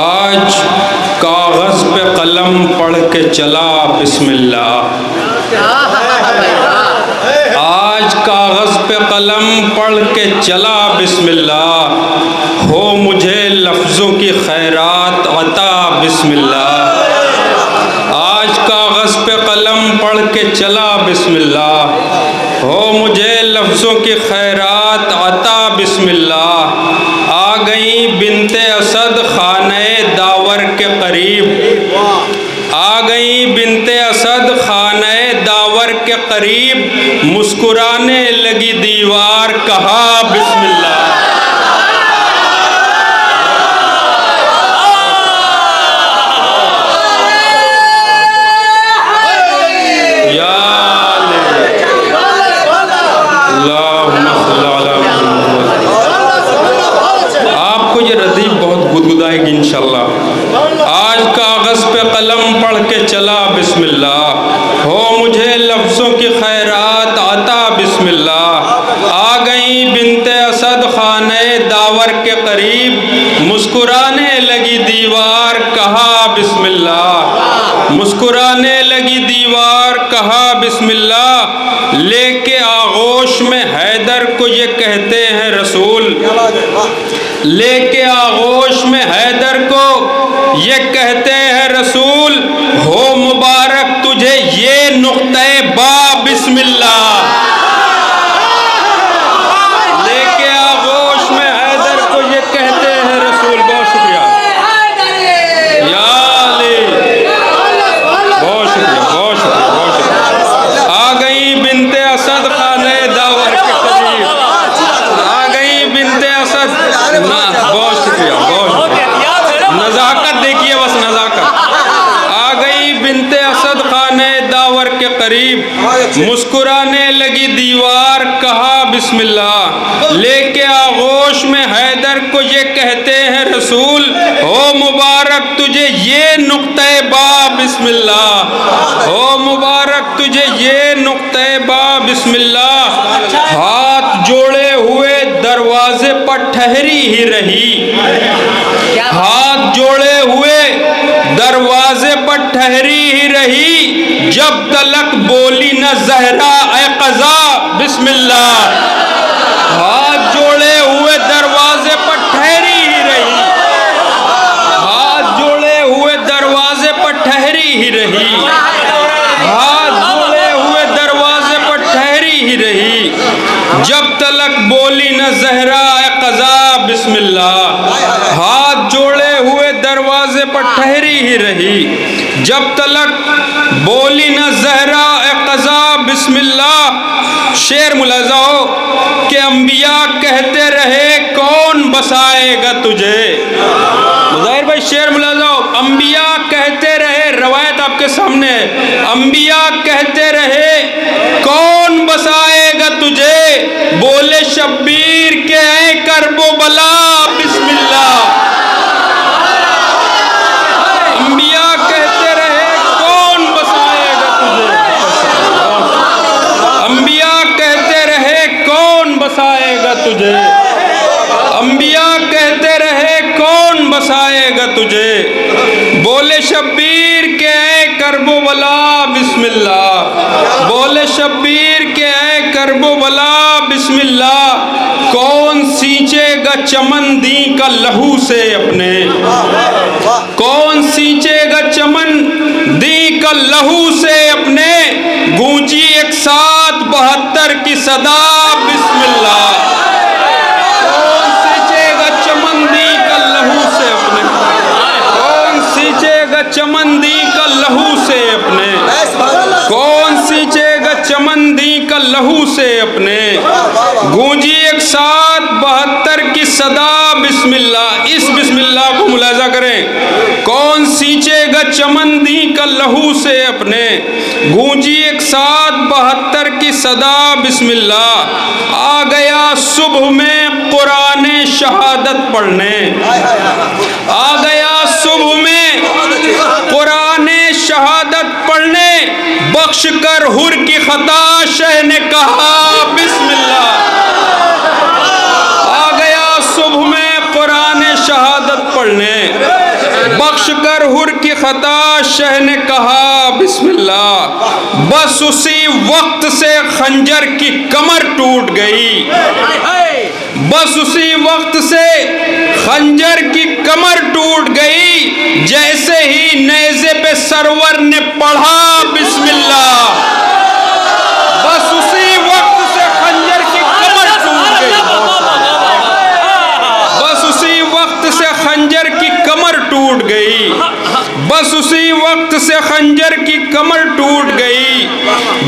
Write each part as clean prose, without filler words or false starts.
آج کاغذ پہ قلم پڑھ کے چلا بسم اللہ، آج کاغذ پہ قلم پڑھ کے چلا بسم اللہ، ہو مجھے لفظوں کی خیرات عطا بسم اللہ، آج کاغذ پہ قلم پڑھ کے چلا بسم اللہ، ہو مجھے لفظوں کی خیرات عطا بسم اللہ، آ گئی بنت اسد خانہ داور کے قریب، آ گئی بنت اسد خانہ داور کے قریب، مسکرانے لگی دیوار کہا بسم اللہ، گدگدائے گی انشاءاللہ۔ آج کاغذ پہ قلم پڑھ کے چلا بسم اللہ، ہو مجھے لفظوں کی خیرات عطا بسم اللہ، آ گئی بنت اسد خانہ داور کے قریب، مسکرانے لگی دیوار کہا بسم اللہ، مسکرانے لگی دیوار کہا بسم اللہ، لے کے آغوش میں حیدر کو یہ کہتے ہیں رسول، لے کے آغوش میں حیدر کو یہ کہتے ہیں رسول، ہو مبارک تجھے یہ نقطہ با بسم اللہ، لے کے آغوش میں حیدر کو یہ کہتے ہیں رسول۔ بہت شکریہ یا علی، بہت شکریہ بہت شکریہ بہت شکریہ۔ آ گئی بنت اسد خانہ داور کے قریب، آ گئی بنت اسد، بہت شکریہ بہت شکریہ، نزاکت دیکھیے بس نزاکت، آ گئی بنت اسد خانہ داور کے قریب، مسکرانے لگی دیوار کہا بسم اللہ، لے کے آغوش میں حیدر کو یہ کہتے ہیں رسول، ہو مبارک تجھے یہ نقطہ با بسم اللہ، ہو مبارک تجھے یہ نقطہ با بسم اللہ، ہاتھ جوڑے ہوئے دروازے پر ٹھہری ہی رہی، ہاتھ جوڑے ہوئے دروازے پر ٹھہری ہی رہی، جب تلک بولی نہ زہرا اے قضا بسم اللہ، ہاتھ جوڑے ہوئے دروازے پر ٹھہری ہی رہی، ہاتھ جوڑے ہوئے دروازے پر ٹھہری ہی رہی، ہاتھ جوڑے ہوئے دروازے پر ٹھہری ہی رہی، جب تلک بولی نہ زہرا اے قضا بسم اللہ، ہاتھ جوڑے ہوئے دروازے پر ٹھہری ہی رہی، جب تلک بولی نہ زہرا اے قضا بسم اللہ۔ شعر ملاحظہ ہو کہ انبیاء کہتے رہے کون بسائے گا تجھے، ظاہر بھائی شعر ملاحظہ ہو، انبیاء کہتے رہے، روایت آپ کے سامنے ہے، انبیاء کہتے رہے کون بسائے گا تجھے، بولے شبیر کے اے کرب و بلا بسم اللہ، انبیاء کہتے رہے کون بسائے گا تجھے، انبیاء کہتے رہے کون بسائے گا تجھے، انبیاء کہتے رہے کون بسائے گا تجھے، بولے شبیر کے اے کرب و بلا بسم اللہ، بولے شبیر کے اے کرب و بلا بسم اللہ، کون سینچے گا چمن دی کا لہو سے اپنے، کون سینچے گا چمن دی کا لہو سے اپنے، گونجی 172 کی صدا بسم اللہ، کون سینچے گا چمن دی کا لہو سے اپنے، کون سینچے گا چمن دی کا لہو سے اپنے، کون سینچے گا چمن دی کا لہو سے اپنے، گونجی 172 کی صدا بسم اللہ۔ اس بسم اللہ کو ملاحظہ کریں، کون سینچے گا چمن دی کا لہو سے اپنے، گونجی 172 کی صدا بسم اللہ، آ گیا صبح میں قرآن شہادت پڑھنے، آ گیا صبح میں قرآن شہادت پڑھنے، بخش کر حر کی خطا شہ نے کہا بسم اللہ، آ گیا صبح میں قرآن شہادت پڑھنے، بخش کر حر کی خطا شہ نے کہا بسم اللہ، بس اسی وقت سے خنجر کی کمر ٹوٹ گئی، بس اسی وقت سے خنجر کی کمر ٹوٹ گئی، جیسے ہی نیزے پہ سرور نے پڑھا بسم اللہ، بس اسی وقت سے خنجر کی کمر ٹوٹ گئی، بس اسی وقت سے خنجر کی کمر ٹوٹ گئی، بس اسی وقت سے خنجر کی کمر ٹوٹ گئی،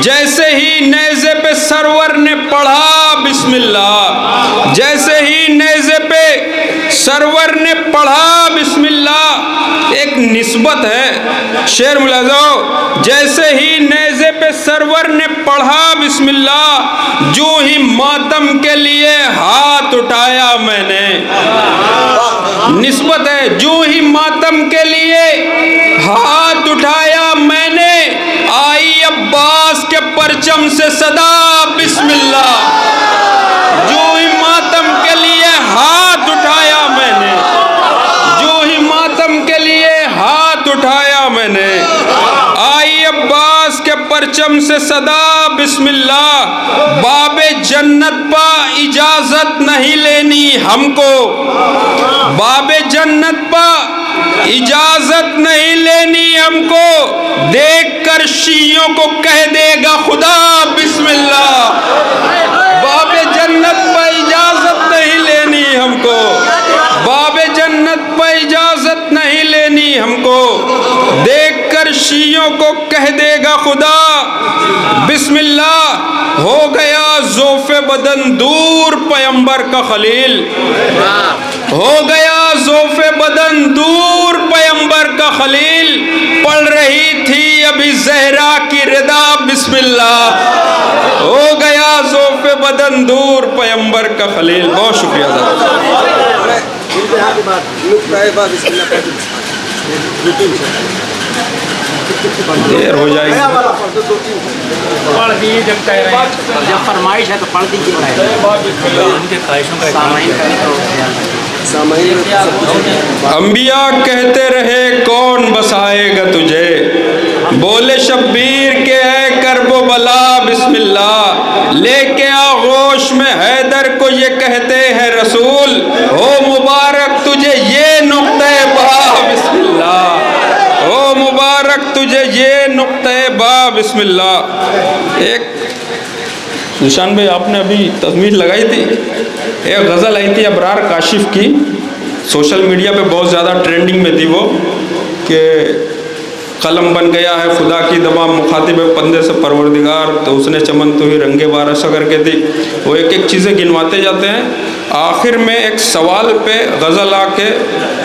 جیسے ہی نیزے پہ سرور نے پڑھا بسم اللہ، جیسے ہی نیزے پہ سرور نے پڑھا بسم اللہ۔ ایک نسبت ہے، شعر ملاحظہ، جیسے ہی نیزے پہ سرور نے پڑھا بسم اللہ، جو ہی ماتم کے لیے ہاتھ اٹھایا میں نے، نسبت ہے، جو ہی ماتم کے لیے ہاتھ اٹھایا میں نے، آئی عباس کے پرچم سے صدا بسم اللہ، جو ہی ماتم کے لیے ہاتھ اٹھایا میں نے، جو ہی ماتم کے لیے ہاتھ اٹھایا میں نے، آئی عباس کے پرچم سے صدا بسم اللہ، باب جنت پا اجازت نہیں لینی ہم کو، باب جنت پا اجازت نہیں لینی ہم کو، دیکھ کر شیعوں کو کہہ دے گا خدا بسم اللہ، باب جنت پہ اجازت نہیں لینی ہم کو، باب جنت پہ اجازت نہیں لینی ہم کو، دیکھ کر شیعوں کو کہہ دے گا خدا بسم اللہ، ہو گیا ذوف بدن دور پیمبر کا خلیل، ہو گیا ذوف بدن دور پیمبر کا خلیل، پڑھ رہی تھی ابھی زہرا کی ردا بسم اللہ، ہو گیا ذوف بدن دور پیمبر کا خلیل۔ بہت شکریہ دیر ہو جائے گی، جب فرمائش ہے تو پڑھ دیجیے، انبیاء کہتے رہے کون بسائے گا تجھے، بولے شبیر کے ہے کرب و بلا بسم اللہ، لے کے آغوش میں حیدر کو یہ کہتے ہیں رسول، ہو مبارک تجھے یہ نقطہ با بسم اللہ، ہو مبارک تجھے یہ نقطہ با بسم اللہ۔ ایک نشان بھائی آپ نے ابھی تضمین لگائی تھی، ایک غزل آئی تھی ابرار کاشف کی، سوشل میڈیا پہ بہت زیادہ ٹرینڈنگ میں تھی وہ، کہ قلم بن گیا ہے خدا کی دبا مخاطب پندے سے پروردگار، تو اس نے چمن تو ہی رنگے بارشہ کر کے تھی، وہ ایک ایک چیزیں گنواتے جاتے ہیں، آخر میں ایک سوال پہ غزل آ کے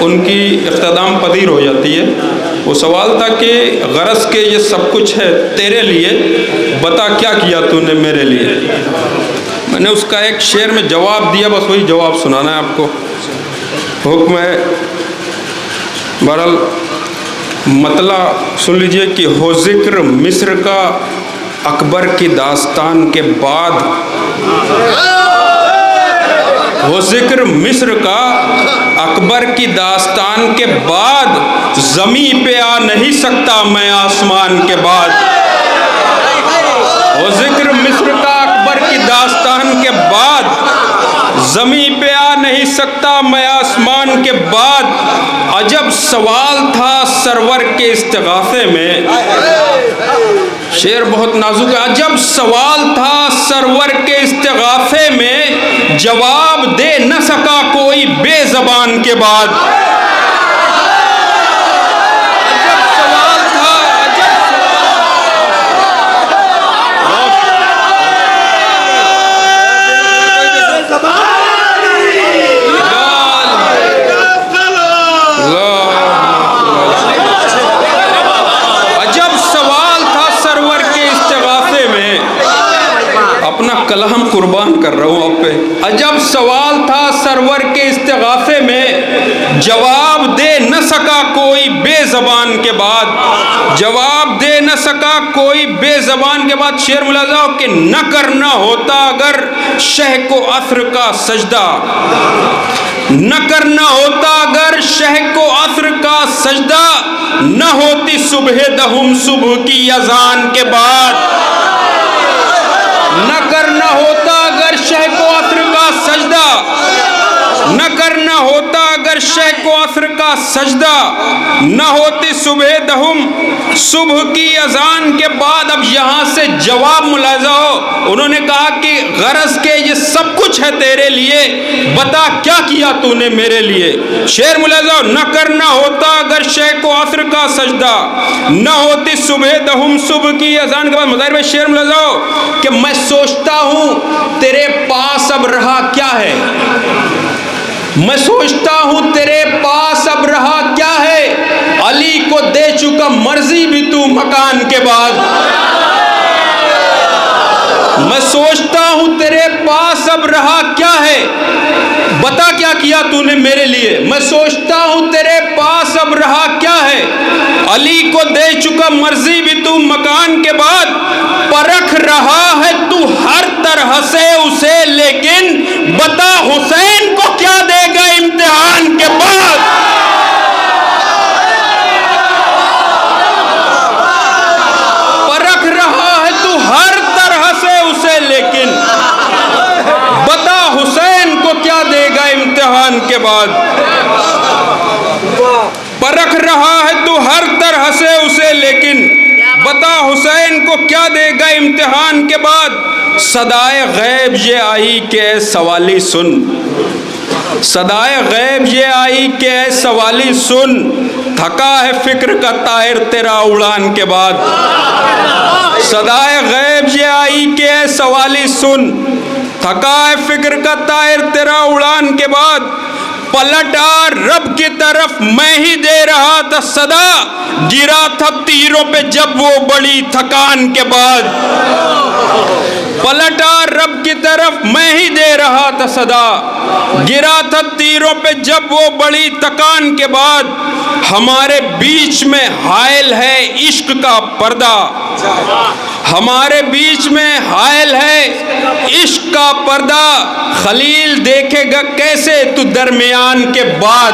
ان کی اختتام پذیر ہو جاتی ہے۔ وہ سوال تھا کہ غرض کے یہ سب کچھ ہے تیرے لیے، بتا کیا کیا تو نے میرے لیے۔ میں نے اس کا ایک شعر میں جواب دیا، بس وہی جواب سنانا ہے آپ کو۔ حکم ہے، بہرحال مطلع سن لیجئے کہ ہو ذکر مصر کا اکبر کی داستان کے بعد، ہو ذکر مصر کا اکبر کی داستان کے بعد، زمین پہ آ نہیں سکتا میں آسمان کے بعد، ہو ذکر مصر کا اکبر کی داستان کے بعد، زمین پہ آ نہیں سکتا میں آسمان کے بعد، عجب سوال تھا سرور کے استغاثے میں، شعر بہت نازک ہے، عجب سوال تھا سرور کے استغاثے میں، جواب دے نہ سکا کوئی بے زبان کے بعد، عجب سوال تھا، اپنا کلام قربان کر رہا ہوں آپ پہ، عجب سوال تھا سرور کے استغاثے میں، جواب دے نہ سکا کوئی بے زبان کے بعد، جواب دے نہ سکا کوئی بے زبان کے بعد۔ شعر ملاحظہ ہو کہ نہ کرنا ہوتا اگر شہ کو عصر کا سجدہ، نہ کرنا ہوتا اگر شہ کو عصر کا سجدہ نہ ہوتی صبح دہم صبح کی اذان کے بعد، نہ کرنا ہوتا اگر شہ کو عصر کا سجدہ، نہ کرنا ہوتا اگر شہ کو عصر کا سجدہ، نہ ہوتی صبح دہم صبح کی اذان کے بعد۔ اب یہاں سے جواب ملاحظہ ہو، انہوں نے کہا کہ غرض کے یہ سب کچھ ہے تیرے لیے، بتا کیا کیا تو نے میرے لیے۔ شعر ملاحظہ ہو، نہ کرنا ہوتا اگر شہ کو عصر کا سجدہ، نہ ہوتی صبح دہم صبح کی اذان کے بعد۔ مظاہر میں شعر ملاحظہ ہو کہ میں سوچتا ہوں تیرے پاس اب رہا کیا ہے، میں سوچتا ہوں تیرے پاس اب رہا کیا ہے، علی کو دے چکا مرضی بھی تو مکان کے بعد۔ میں سوچتا ہوں تیرے پاس اب رہا کیا ہے، بتا کیا کیا تو نے میرے لیے۔ میں سوچتا ہوں تیرے پاس اب رہا کیا ہے، علی کو دے چکا مرضی بھی تو مکان کے بعد۔ پرکھ رہا ہے تو ہر طرح سے اسے، لیکن بتا حسین کو کیا دے گا امتحان کے بعد۔ پرکھ رہا ہے تو ہر طرح سے اسے، لیکن بتا حسین کو کیا دے گا امتحان کے بعد۔ پرکھ رہا ہے تو ہر طرح سے اسے، لیکن بتا حسین کو کیا دے گا امتحان کے بعد۔ صدائے غیب یہ آئی کہ اے سوالی سن، صدائے غیب یہ آئی کہ اے سوالی سن، تھکا ہے فکر کا طائر تیرا اڑان کے بعد۔ صدائے غیب یہ آئی کہ اے سوالی سن، تھکا ہے فکر کا طائر تیرا اڑان کے بعد۔ پلٹ آ رب کی طرف میں ہی دے رہا تھا صدا، گرا تھا تیروں پہ جب وہ بڑی تھکان کے بعد۔ پلٹ آ رب کی طرف میں ہی دے رہا تھا صدا، گرا تھا تیروں پہ جب وہ بڑی تکان کے بعد۔ ہمارے بیچ میں حائل ہے عشق کا پردہ، ہمارے بیچ میں حائل ہے عشق کا پردہ، خلیل دیکھے گا کیسے تو درمیان کے بعد۔